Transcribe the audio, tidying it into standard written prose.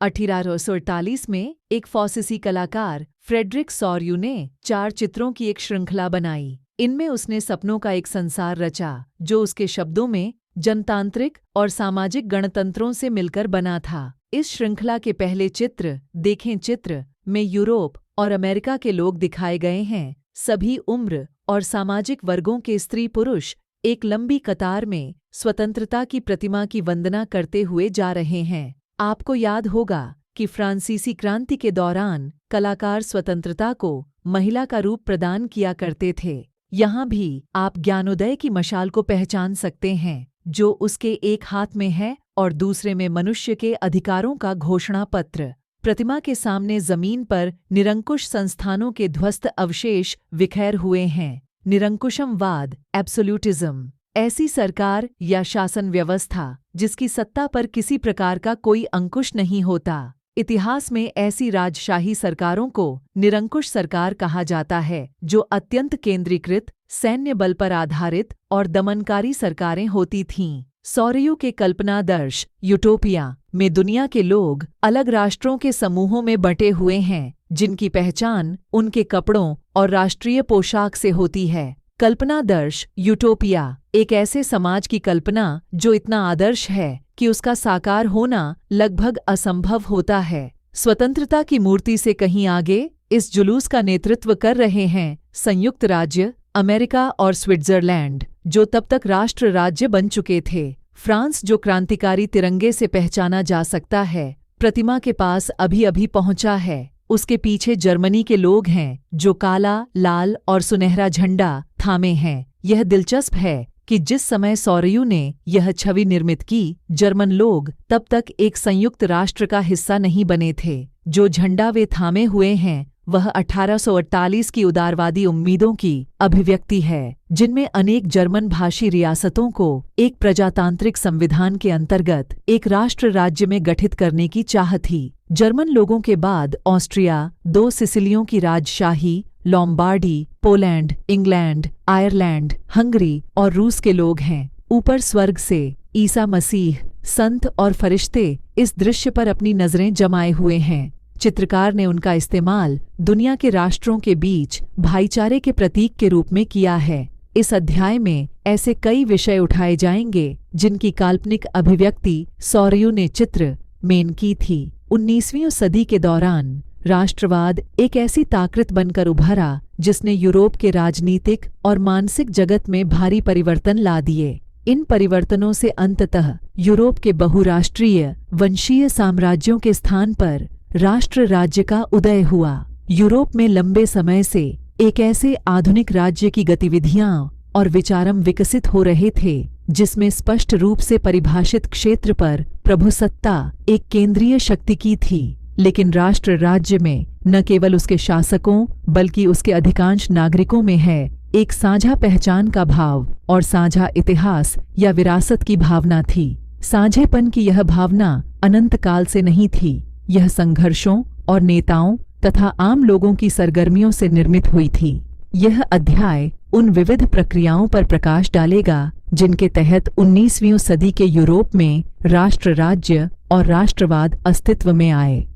1848 में एक फ्रांसीसी कलाकार फ्रेडरिक सॉरयू ने 4 चित्रों की एक श्रृंखला बनाई। इनमें उसने सपनों का एक संसार रचा जो उसके शब्दों में जनतांत्रिक और सामाजिक गणतंत्रों से मिलकर बना था। इस श्रृंखला के पहले चित्र देखें चित्र में यूरोप और अमेरिका के लोग दिखाए गए हैं। सभी उम्र और सामाजिक वर्गों के स्त्री पुरुष एक लंबी कतार में स्वतंत्रता की प्रतिमा की वंदना करते हुए जा रहे हैं। आपको याद होगा कि फ्रांसीसी क्रांति के दौरान कलाकार स्वतंत्रता को महिला का रूप प्रदान किया करते थे। यहाँ भी आप ज्ञानोदय की मशाल को पहचान सकते हैं जो उसके एक हाथ में है और दूसरे में मनुष्य के अधिकारों का घोषणा पत्र। प्रतिमा के सामने जमीन पर निरंकुश संस्थानों के ध्वस्त अवशेष बिखेर हुए हैं। निरंकुशमवाद एब्सोल्यूटिज्म ऐसी सरकार या शासन व्यवस्था जिसकी सत्ता पर किसी प्रकार का कोई अंकुश नहीं होता। इतिहास में ऐसी राजशाही सरकारों को निरंकुश सरकार कहा जाता है जो अत्यंत केंद्रीकृत सैन्य बल पर आधारित और दमनकारी सरकारें होती थीं। सॉरयू के कल्पनादर्श यूटोपिया में दुनिया के लोग अलग राष्ट्रों के समूहों में बंटे हुए हैं जिनकी पहचान उनके कपड़ों और राष्ट्रीय पोशाक से होती है। कल्पनादर्श यूटोपिया एक ऐसे समाज की कल्पना जो इतना आदर्श है कि उसका साकार होना लगभग असंभव होता है। स्वतंत्रता की मूर्ति से कहीं आगे इस जुलूस का नेतृत्व कर रहे हैं संयुक्त राज्य अमेरिका और स्विट्जरलैंड जो तब तक राष्ट्र राज्य बन चुके थे। फ्रांस जो क्रांतिकारी तिरंगे से पहचाना जा सकता है प्रतिमा के पास अभी अभी पहुंचा है। उसके पीछे जर्मनी के लोग हैं जो काला लाल और सुनहरा झंडा थामे हैं। यह दिलचस्प है कि जिस समय सॉरयू ने यह छवि निर्मित की जर्मन लोग तब तक एक संयुक्त राष्ट्र का हिस्सा नहीं बने थे। जो झंडा वे थामे हुए हैं वह 1848 की उदारवादी उम्मीदों की अभिव्यक्ति है जिनमें अनेक जर्मन भाषी रियासतों को एक प्रजातांत्रिक संविधान के अंतर्गत एक राष्ट्र राज्य में गठित करने की चाह थी। जर्मन लोगों के बाद ऑस्ट्रिया 2 सिसिलियों की राजशाही Lombardy Poland England Ireland Hungary और रूस के लोग हैं। ऊपर स्वर्ग से ईसा मसीह संत और फरिश्ते इस दृश्य पर अपनी नजरें जमाए हुए हैं। चित्रकार ने उनका इस्तेमाल दुनिया के राष्ट्रों के बीच भाईचारे के प्रतीक के रूप में किया है। इस अध्याय में ऐसे कई विषय उठाए जाएंगे जिनकी काल्पनिक अभिव्यक्ति सॉरयू ने चित्र में की थी। 19वीं सदी के दौरान राष्ट्रवाद एक ऐसी ताकत बनकर उभरा जिसने यूरोप के राजनीतिक और मानसिक जगत में भारी परिवर्तन ला दिए। इन परिवर्तनों से अंततः यूरोप के बहुराष्ट्रीय वंशीय साम्राज्यों के स्थान पर राष्ट्र राज्य का उदय हुआ। यूरोप में लंबे समय से एक ऐसे आधुनिक राज्य की गतिविधियां और विचारम विकसित हो रहे थे जिसमें स्पष्ट रूप से परिभाषित क्षेत्र पर प्रभुसत्ता एक केंद्रीय शक्ति की थी। लेकिन राष्ट्र राज्य में न केवल उसके शासकों बल्कि उसके अधिकांश नागरिकों में है एक साझा पहचान का भाव और साझा इतिहास या विरासत की भावना थी। साझेपन की यह भावना अनंत काल से नहीं थी। यह संघर्षों और नेताओं तथा आम लोगों की सरगर्मियों से निर्मित हुई थी। यह अध्याय उन विविध प्रक्रियाओं पर प्रकाश डालेगा जिनके तहत 19वीं सदी के यूरोप में राष्ट्र राज्य और राष्ट्रवाद अस्तित्व में आए।